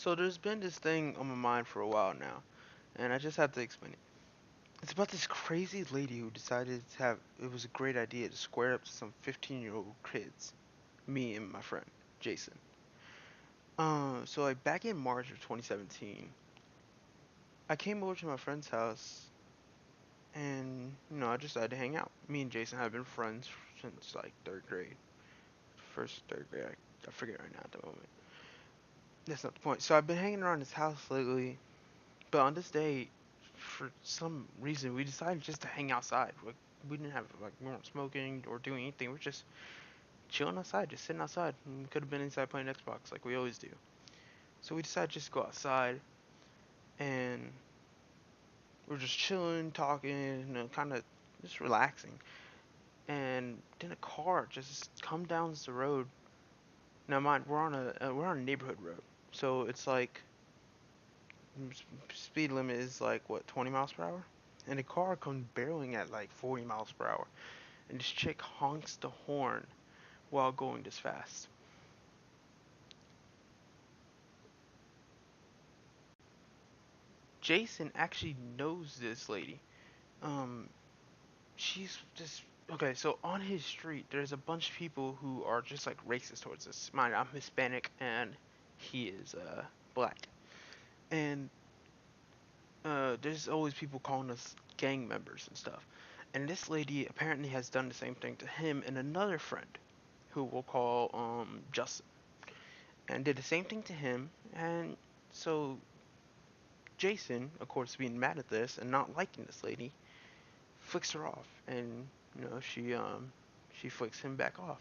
So there's been this thing on my mind for a while now, and I just have to explain it. It's about this crazy lady who decided to have it was a great idea to square up to some 15-year-old kids, me and my friend Jason. So like back in March of 2017, I came over to my friend's house, and I decided to hang out. Me and Jason have been friends since like third grade, first third grade. I forget right now at the moment. That's not the point. So I've been hanging around his house lately, but on this day, for some reason, we decided just to hang outside. Like, we didn't have we weren't smoking or doing anything. We're just chilling outside, just sitting outside. We could have been inside playing Xbox like we always do. So we decided just to go outside, and we're just chilling, talking, kind of just relaxing. And then a car just come down the road. Now, mind, we're on a neighborhood road, so it's like speed limit is like what, 20 miles per hour, and the car comes barreling at like 40 miles per hour, and this chick honks the horn while going this fast. Jason actually knows this lady. Um, she's just okay. So on his street, there's a bunch of people who are just like racist towards us. Mind, I'm Hispanic and he is black, and there's always people calling us gang members and stuff. And this lady apparently has done the same thing to him and another friend, who we'll call Justin, and did the same thing to him. And so Jason, of course, being mad at this and not liking this lady, flicks her off, and she flicks him back off.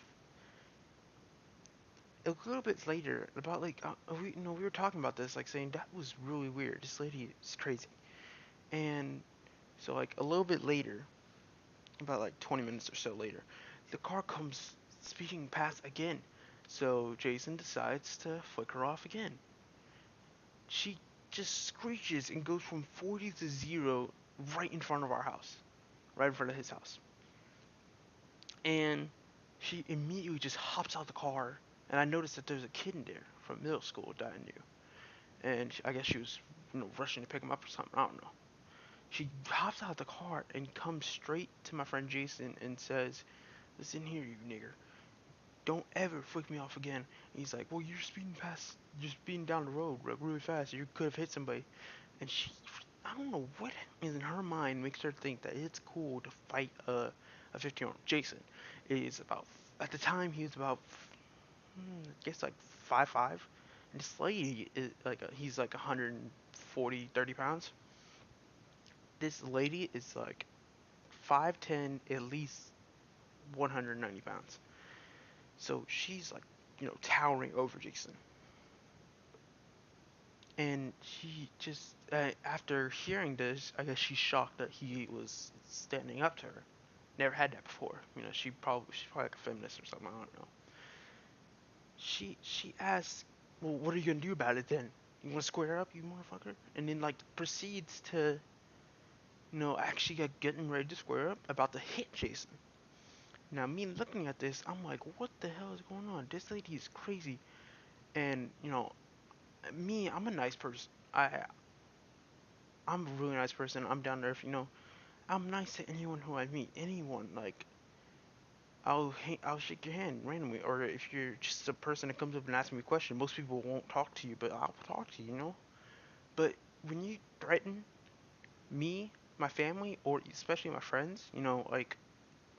A little bit later, about like we were talking about this, like saying that was really weird. This lady is crazy. And so like a little bit later, about like 20 minutes or so later, the car comes speeding past again. So Jason decides to flick her off again. She just screeches and goes from 40 to 0 right in front of our house, right in front of his house. And she immediately just hops out the car. And I noticed that there's a kid in there from middle school that I knew. And I guess she was, rushing to pick him up or something. I don't know. She hops out the car and comes straight to my friend Jason and says, "Listen here, you nigger. Don't ever flick me off again." And he's like, "Well, you're speeding down the road like, really fast. You could have hit somebody." And I don't know what is in her mind makes her think that it's cool to fight a 15-year-old Jason. Is about At the time he was about, I guess like 5'5", and this lady is like he's like 140, 30 pounds. This lady is like 5'10", at least 190 pounds. So she's like, towering over Jason. And she just, after hearing this, I guess she's shocked that he was standing up to her. Never had that before. She's probably like a feminist or something. I don't know. She asks, "Well, what are you gonna do about it then? You wanna square up, you motherfucker?" And then like proceeds to, actually like getting ready to square up, about to hit Jason. Now me looking at this, I'm like, what the hell is going on? This lady is crazy. And me, I'm a nice person. I'm a really nice person. I'm down there. I'm nice to anyone who I meet. Anyone, like, I'll shake your hand randomly. Or if you're just a person that comes up and asks me a question, most people won't talk to you, but I'll talk to you. But when you threaten me, my family, or especially my friends, like,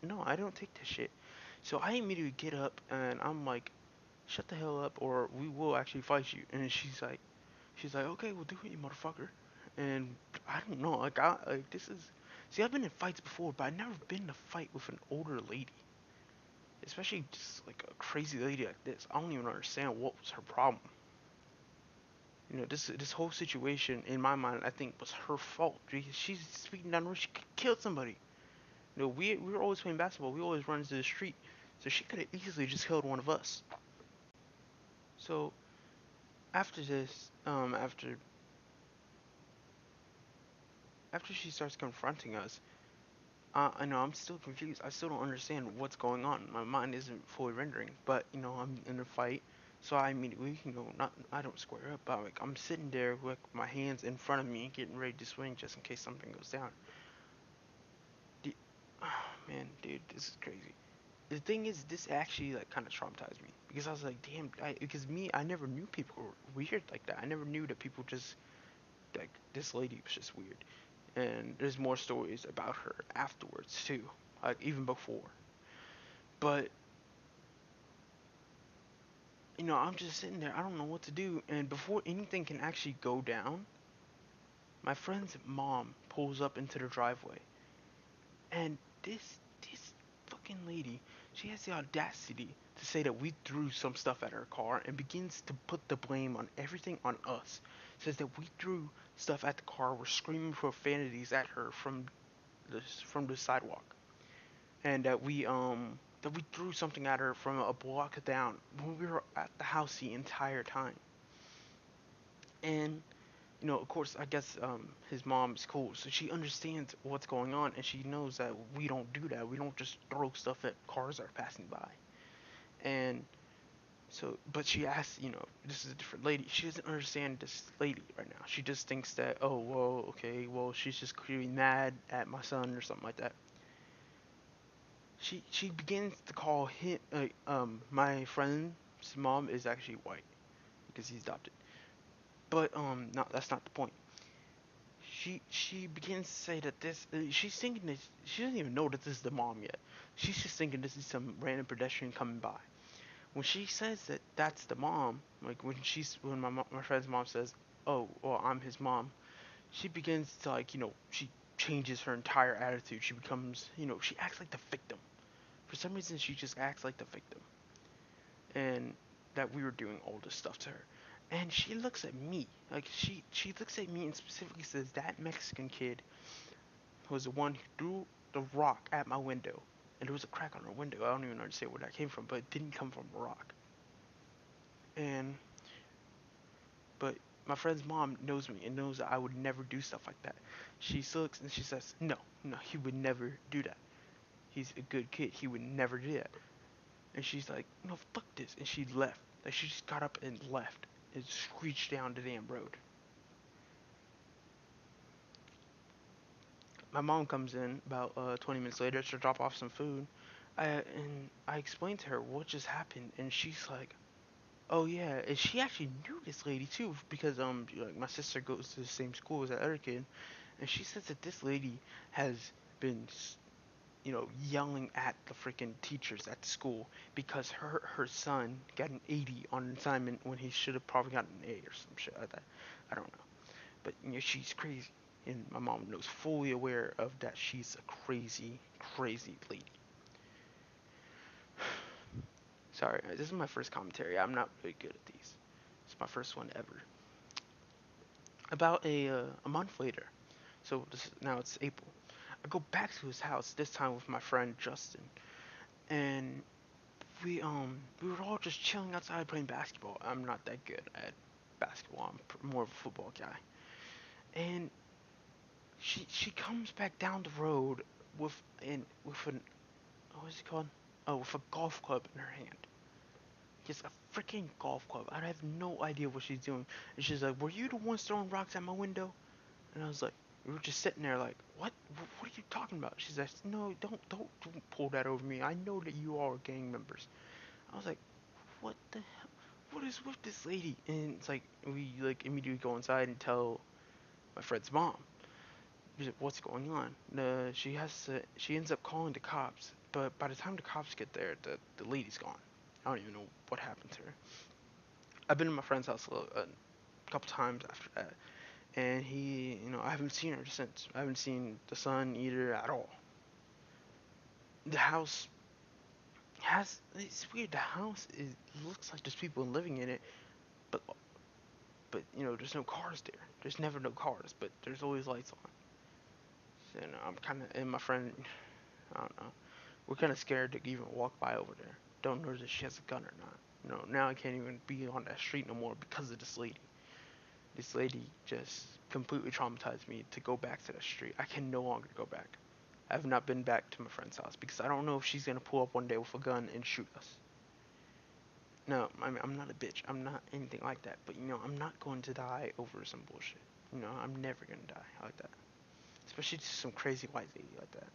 no, I don't take this shit. So I immediately get up and I'm like, shut the hell up, or we will actually fight you. And she's like, okay, we'll do it, you motherfucker. And I don't know, like this is. See, I've been in fights before, but I've never been in a fight with an older lady, especially just like a crazy lady like this. I don't even understand what was her problem. This whole situation in my mind, I think, was her fault. She's speeding down the road. She could kill somebody. We were always playing basketball. We always run into the street, so she could have easily just killed one of us. So after this, after she starts confronting us, I know I'm still confused. I still don't understand what's going on. My mind isn't fully rendering. But I'm in a fight, So I immediately, not I don't square up, but I'm sitting there with my hands in front of me, getting ready to swing just in case something goes down. The, oh man, dude, this is crazy. The thing is, this actually like kind of traumatized me because I was like, damn, because me, I never knew people were weird like that. I never knew that people just like this lady was just weird. And there's more stories about her afterwards too, like even before. But I'm just sitting there. I don't know what to do. And before anything can actually go down, my friend's mom pulls up into the driveway, and this fucking lady, she has the audacity to say that we threw some stuff at her car and begins to put the blame on everything on us. Says that we threw stuff at the car, we're screaming profanities at her from the sidewalk, and that we threw something at her from a block down when we were at the house the entire time. And of course, I guess his mom's cool, so she understands what's going on, and she knows that we don't do that. We don't just throw stuff at cars that are passing by. And so, but she asks, this is a different lady. She doesn't understand this lady right now. She just thinks that, oh, well, okay, well, she's just clearly mad at my son or something like that. She begins to call him, my friend's mom is actually white because he's adopted. But no, that's not the point. She begins to say that she's thinking this, she doesn't even know that this is the mom yet. She's just thinking this is some random pedestrian coming by. When she says that that's the mom, like when my friend's mom says, "Oh, well, I'm his mom," she begins to she changes her entire attitude. She becomes, she acts like the victim. For some reason, she just acts like the victim, and that we were doing all this stuff to her. And she looks at me, like she looks at me and specifically says that Mexican kid was the one who threw the rock at my window. And there was a crack on her window. I don't even understand where that came from, but it didn't come from a rock. And but my friend's mom knows me and knows that I would never do stuff like that. She looks and she says, "No, no, he would never do that. He's a good kid. He would never do that." And she's like, "No, fuck this," and she left. Like she just got up and left and screeched down the damn road. My mom comes in about 20 minutes later to drop off some food. And I explained to her what just happened, and she's like, "Oh yeah," and she actually knew this lady too because like my sister goes to the same school as that other kid, and she says that this lady has been yelling at the freaking teachers at the school because her son got an 80 on an assignment when he should have probably gotten an A or some shit like that. I don't know, but she's crazy, and my mom knows fully aware of that she's a crazy, crazy lady. Sorry, this is my first commentary. I'm not really good at these. It's my first one ever. About a month later, so now it's April. I go back to his house this time with my friend Justin, and we were all just chilling outside playing basketball. I'm not that good at basketball. I'm more of a football guy. And she comes back down the road with an what is it called? Oh, with a golf club in her hand. Just a freaking golf club. I have no idea what she's doing. And she's like, "Were you the ones throwing rocks at my window?" And I was like, we were just sitting there like, "What? What are you talking about?" She's like, "No, don't pull that over me. I know that you all are gang members." I was like, "What the hell? What is with this lady?" And it's like we like immediately go inside and tell my friend's mom what's going on. She ends up calling the cops, but by the time the cops get there, the lady's gone. I don't even know what happened to her. I've been to my friend's house a couple times after that, and I haven't seen her since. I haven't seen the son either at all. The house it's weird. The house looks like there's people living in it, but there's no cars there. There's never no cars, but there's always lights on. And I'm kind of, and my friend, I don't know, we're kind of scared to even walk by over there. Don't know if she has a gun or not. Now I can't even be on that street no more because of this lady. This lady just completely traumatized me to go back to that street. I can no longer go back. I have not been back to my friend's house because I don't know if she's gonna pull up one day with a gun and shoot us. No, I'm not a bitch. I'm not anything like that. But I'm not going to die over some bullshit. I'm never gonna die like that. Especially to some crazy white lady like that.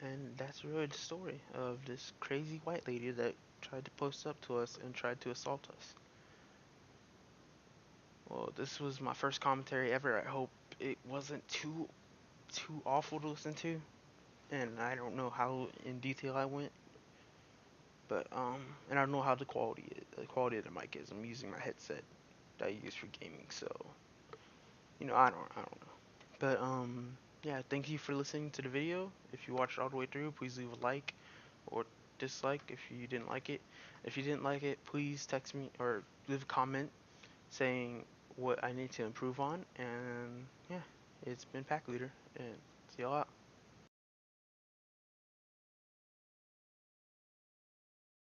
And that's really the story of this crazy white lady that tried to post up to us and tried to assault us. Well, this was my first commentary ever. I hope it wasn't too awful to listen to. And I don't know how in detail I went, but and I don't know how the quality of the mic is. I'm using my headset that I use for gaming, so I don't know. But yeah, thank you for listening to the video. If you watched all the way through, please leave a like or dislike if you didn't like it. If you didn't like it, please text me or leave a comment saying what I need to improve on. And yeah, it's been Pack Leader, and see y'all out.